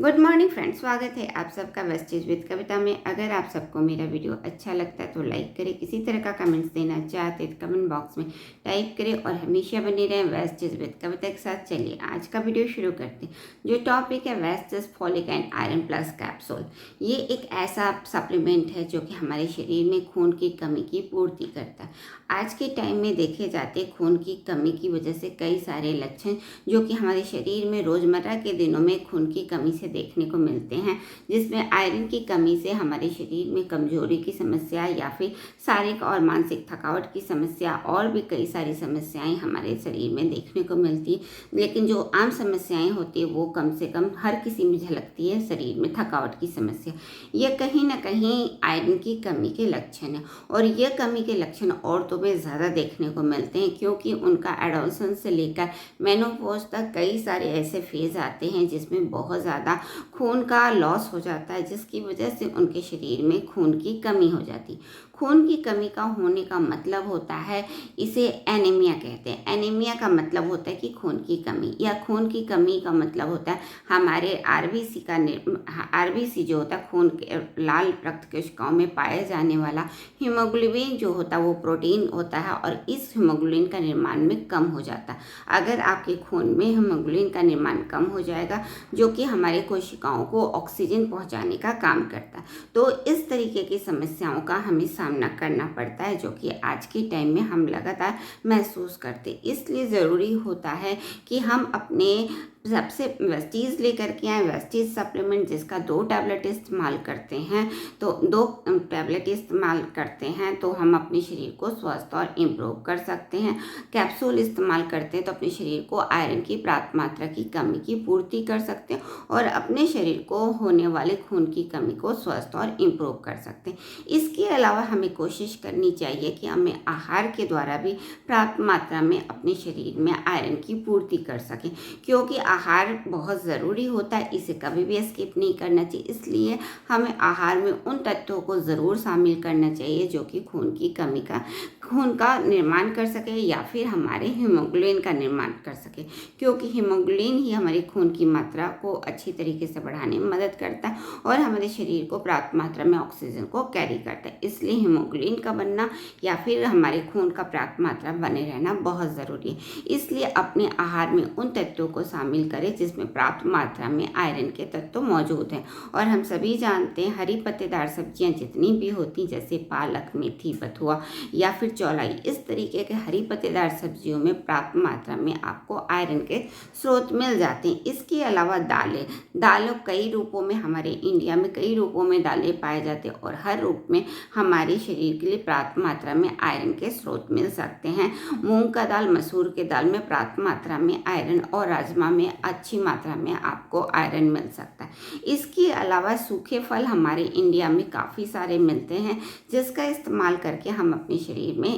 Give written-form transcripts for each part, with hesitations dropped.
Good morning friends, स्वागत है आप सबका वेस्टेज विद कविता में। अगर आप सबको मेरा वीडियो अच्छा लगता है तो लाइक करें। किसी तरह का कमेंट्स देना चाहते हैं तो कमेंट बॉक्स में टाइप करें और हमेशा बने रहें वेस्टेज विद कविता के साथ। चलिए आज का वीडियो शुरू करते हैं। जो टॉपिक है wastage folic and iron plus capsule. ये एक ऐसा सप्लीमेंट है जो कि हमारे शरीर में खून की कमी की पूर्ति करता है। आज के टाइम में देखे जाते खून की कमी की वजह से कई सारे लक्षण जो कि हमारे शरीर में रोज़मर्रा के दिनों में खून की कमी से देखने को मिलते हैं, जिसमें आयरन की कमी से हमारे शरीर में कमजोरी की समस्या या फिर शारीरिक और मानसिक थकावट की समस्या और भी कई सारी समस्याएं हमारे शरीर में देखने को मिलती है। लेकिन जो आम समस्याएं होती है वो कम से कम हर किसी में झलकती है। शरीर में थकावट की समस्या यह कहीं ना कहीं आयरन की कमी के लक्षण है, और यह कमी के लक्षण औरतों में ज़्यादा देखने को मिलते हैं क्योंकि उनका एडोलसेंस से लेकर मेनोपॉज तक कई सारे ऐसे फेज आते हैं जिसमें बहुत ज़्यादा खून का लॉस हो जाता है, जिसकी वजह से उनके शरीर में खून की कमी हो जाती। खून की कमी का होने का मतलब होता है, इसे एनीमिया कहते हैं। एनीमिया का मतलब होता है कि खून की कमी, या खून की कमी का मतलब होता है हमारे आरबीसी जो होता है, खून के लाल रक्त कोशिकाओं में पाया जाने वाला हीमोग्लोबिन जो होता है वो प्रोटीन होता है, और इस हीमोग्लोबिन का निर्माण में कम हो जाता है। अगर आपके खून में हीमोग्लोबिन का निर्माण कम हो जाएगा जो कि हमारे कोशिकाओं को ऑक्सीजन पहुंचाने का काम करता है, तो इस तरीके की समस्याओं का हमें सामना करना पड़ता है जो कि आज के टाइम में हम लगातार महसूस करते। इसलिए ज़रूरी होता है कि हम अपने सबसे वेस्टीज लेकर के आए, वेस्टीज सप्लीमेंट जिसका 2 टैबलेट इस्तेमाल करते हैं, तो 2 टैबलेट इस्तेमाल करते हैं तो हम अपने शरीर को स्वस्थ और इम्प्रूव कर सकते हैं। कैप्सूल इस्तेमाल करते हैं तो अपने शरीर को आयरन की पर्याप्त मात्रा की कमी की पूर्ति कर सकते हैं और अपने शरीर को होने वाले खून की कमी को स्वस्थ और इम्प्रूव कर सकते हैं। इसके अलावा हमें कोशिश करनी चाहिए कि हमें आहार के द्वारा भी पर्याप्त मात्रा में अपने शरीर में आयरन की पूर्ति कर सकें, क्योंकि आहार बहुत ज़रूरी होता है, इसे कभी भी स्किप नहीं करना चाहिए। इसलिए हमें आहार में उन तत्वों को ज़रूर शामिल करना चाहिए जो कि खून का निर्माण कर सके या फिर हमारे हीमोग्लोबिन का निर्माण कर सके, क्योंकि हीमोग्लोबिन ही हमारे खून की मात्रा को अच्छी तरीके से बढ़ाने में मदद करता है और हमारे शरीर को पर्याप्त मात्रा में ऑक्सीजन को कैरी करता है। इसलिए हीमोग्लोबिन का बनना या फिर हमारे खून का पर्याप्त मात्रा बने रहना बहुत ज़रूरी है। इसलिए अपने आहार में उन तत्वों को शामिल करें जिसमें पर्याप्त मात्रा में आयरन के तत्व मौजूद हैं। और हम सभी जानते हैं हरी पत्तेदार सब्जियां जितनी भी होती, जैसे पालक, मेथी, बथुआ या फिर चौलाई, इस तरीके के हरी पत्तेदार सब्जियों में पर्याप्त मात्रा में आपको आयरन के स्रोत मिल जाते हैं। इसके अलावा दालों कई रूपों में, हमारे इंडिया में कई रूपों में दालें पाए जाते हैं और हर रूप में हमारे शरीर के लिए पर्याप्त मात्रा में आयरन के स्रोत मिल सकते हैं। मूंग का दाल, मसूर के दाल में पर्याप्त मात्रा में आयरन और राजमा में अच्छी मात्रा में आपको आयरन मिल सकता है। इसके अलावा सूखे फल हमारे इंडिया में काफ़ी सारे मिलते हैं जिसका इस्तेमाल करके हम अपने शरीर में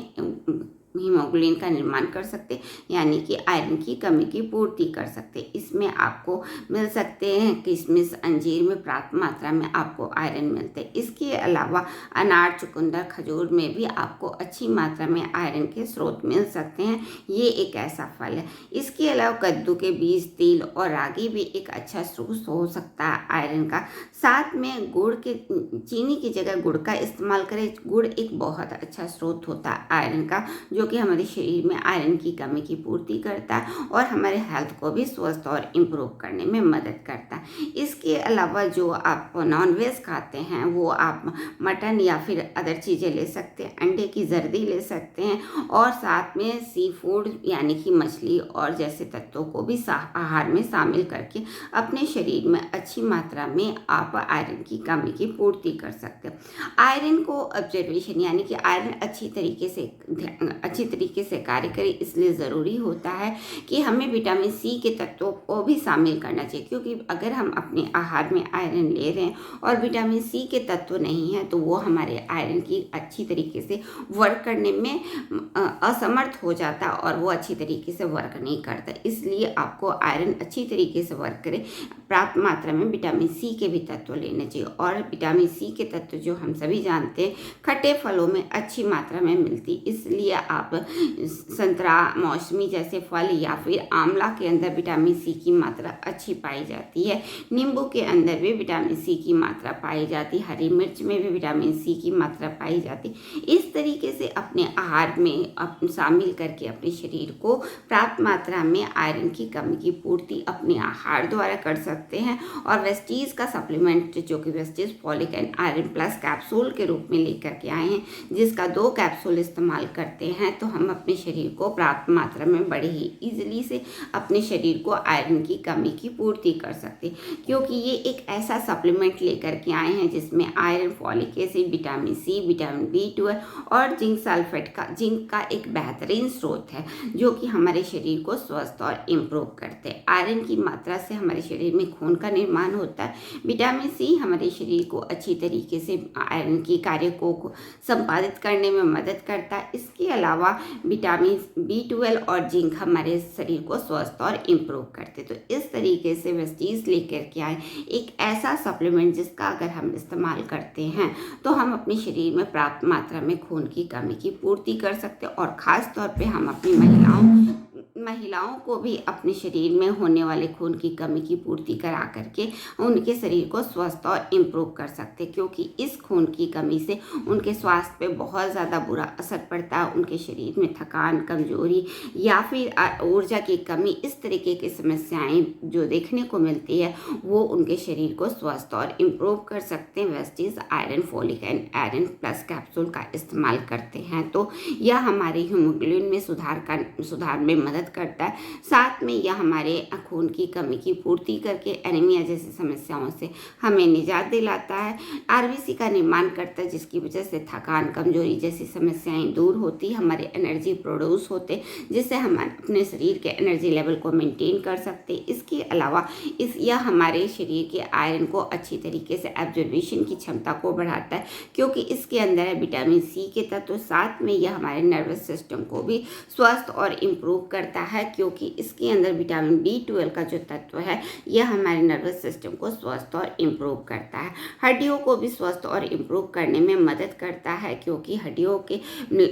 हीमोग्लोबिन का निर्माण कर सकते, यानी कि आयरन की कमी की पूर्ति कर सकते। इसमें आपको मिल सकते हैं किशमिश, अंजीर में पर्याप्त मात्रा में आपको आयरन मिलते हैं। इसके अलावा अनार, चुकंदर, खजूर में भी आपको अच्छी मात्रा में आयरन के स्रोत मिल सकते हैं। ये एक ऐसा फल है। इसके अलावा कद्दू के बीज, तिल और रागी भी एक अच्छा स्रोत हो सकता है आयरन का। साथ में चीनी की जगह गुड़ का इस्तेमाल करें। गुड़ एक बहुत अच्छा स्रोत होता है आयरन का, जो कि हमारे शरीर में आयरन की कमी की पूर्ति करता है और हमारे हेल्थ को भी स्वस्थ और इम्प्रूव करने में मदद करता है। इसके अलावा जो आप नॉनवेज खाते हैं वो आप मटन या फिर अदर चीज़ें ले सकते हैं, अंडे की जर्दी ले सकते हैं और साथ में सी फूड यानी कि मछली और जैसे तत्वों को भी आहार में शामिल करके अपने शरीर में अच्छी मात्रा में आप आयरन की कमी की पूर्ति कर सकते हैं। आयरन को ऑब्जर्वेशन यानी कि आयरन अच्छी तरीके से कार्य करे, इसलिए ज़रूरी होता है कि हमें विटामिन सी के तत्वों को भी शामिल करना चाहिए, क्योंकि अगर हम अपने आहार में आयरन ले रहे हैं और विटामिन सी के तत्व नहीं है तो वो हमारे आयरन की अच्छी तरीके से वर्क करने में असमर्थ हो जाता है और वो अच्छी तरीके से वर्क नहीं करता। इसलिए आपको आयरन अच्छी तरीके से वर्क करे, पर्याप्त मात्रा में विटामिन सी के भी तत्व लेने चाहिए। और विटामिन सी के तत्व जो हम सभी जानते हैं खट्टे फलों में अच्छी मात्रा में मिलती, इसलिए आप आप संतरा, मौसमी जैसे फल या फिर आंवला के अंदर विटामिन सी की मात्रा अच्छी पाई जाती है। नींबू के अंदर भी विटामिन सी की मात्रा पाई जाती है। हरी मिर्च में भी विटामिन सी की मात्रा पाई जाती। इस तरीके से अपने आहार में शामिल करके अपने शरीर को प्राप्त मात्रा में आयरन की कमी की पूर्ति अपने आहार द्वारा कर सकते हैं। और वेस्टीज का सप्लीमेंट जो कि Vestige folic and iron plus capsule के रूप में लेकर के आए हैं, जिसका 2 कैप्सूल इस्तेमाल करते हैं तो हम अपने शरीर को प्राप्त मात्रा में बड़े ही ईजिली से अपने शरीर को आयरन की कमी की पूर्ति कर सकते हैं। क्योंकि ये एक ऐसा सप्लीमेंट लेकर के आए हैं जिसमें iron, folic acid, vitamin C, vitamin B12 और जिंक सल्फेट का जिंक का एक बेहतरीन स्रोत है जो कि हमारे शरीर को स्वस्थ और इम्प्रूव करते हैं। आयरन की मात्रा से हमारे शरीर में खून का निर्माण होता है। विटामिन सी हमारे शरीर को अच्छी तरीके से आयरन की कार्य को संपादित करने में मदद करता है। इसके अलावा विटामिन B12 और जिंक हमारे शरीर को स्वस्थ और इम्प्रूव करते। तो इस तरीके से वेस्टीज लेकर के आए एक ऐसा सप्लीमेंट जिसका अगर हम इस्तेमाल करते हैं तो हम अपने शरीर में प्राप्त मात्रा में खून की कमी की पूर्ति कर सकते हैं। और ख़ास तौर पे हम अपनी महिलाओं को भी अपने शरीर में होने वाले खून की कमी की पूर्ति करा करके उनके शरीर को स्वस्थ और इम्प्रूव कर सकते, क्योंकि इस खून की कमी से उनके स्वास्थ्य पे बहुत ज़्यादा बुरा असर पड़ता है। उनके शरीर में थकान, कमजोरी या फिर ऊर्जा की कमी, इस तरीके की समस्याएं जो देखने को मिलती है वो उनके शरीर को स्वस्थ और इम्प्रूव कर सकते हैं। Vestige iron, folic and iron plus capsule का इस्तेमाल करते हैं तो यह हमारे हीमोग्लोबिन में सुधार में मदद करता है। साथ में यह हमारे खून की कमी की पूर्ति करके एनीमिया जैसी समस्याओं से हमें निजात दिलाता है। आरबीसी का निर्माण करता है जिसकी वजह से थकान, कमजोरी जैसी समस्याएं दूर होती, हमारे एनर्जी प्रोड्यूस होते जिससे हम अपने शरीर के एनर्जी लेवल को मेंटेन कर सकते। इसके अलावा यह हमारे शरीर के आयरन को अच्छी तरीके से एब्जॉर्प्शन की क्षमता को बढ़ाता है, क्योंकि इसके अंदर है विटामिन सी के तत्व। साथ में यह हमारे नर्वस सिस्टम को भी स्वस्थ और इम्प्रूव करता है, क्योंकि इसके अंदर विटामिन B12 का जो तत्व है यह हमारे नर्वस सिस्टम को स्वस्थ और इम्प्रूव करता है। हड्डियों को भी स्वस्थ और इम्प्रूव करने में मदद करता है, क्योंकि हड्डियों के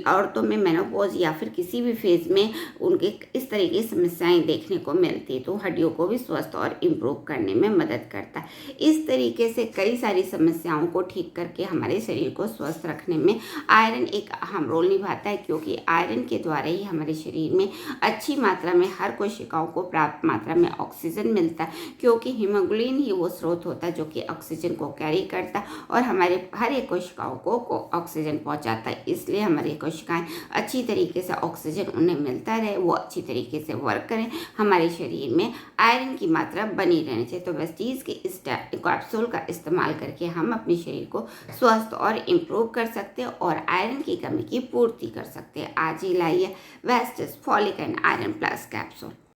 औरतों में मेनोपॉज या फिर किसी भी फेज में उनके इस तरह की समस्याएं देखने को मिलती है, तो हड्डियों को भी स्वस्थ और इम्प्रूव करने में मदद करता है। इस तरीके से कई सारी समस्याओं को ठीक करके हमारे शरीर को स्वस्थ रखने में आयरन एक अहम रोल निभाता है, क्योंकि आयरन के द्वारा ही हमारे शरीर में अच्छी मात्रा में हर कोशिकाओं को प्राप्त मात्रा में ऑक्सीजन मिलता है, क्योंकि हीमोग्लोबिन ही वो स्रोत होता है जो कि ऑक्सीजन को कैरी करता है और हमारे हर एक कोशिकाओं को ऑक्सीजन पहुंचाता है। इसलिए हमारी कोशिकाएं अच्छी तरीके से ऑक्सीजन उन्हें मिलता रहे, वो अच्छी तरीके से वर्क करें, हमारे शरीर में आयरन की मात्रा बनी रहनी चाहिए। तो वेस्टीज के इस कैप्सूल का इस्तेमाल करके हम अपने शरीर को स्वस्थ और इम्प्रूव कर सकते हैं और आयरन की कमी की पूर्ति कर सकते हैं। आज ही लाइए Vestige folic and iron plus capsule.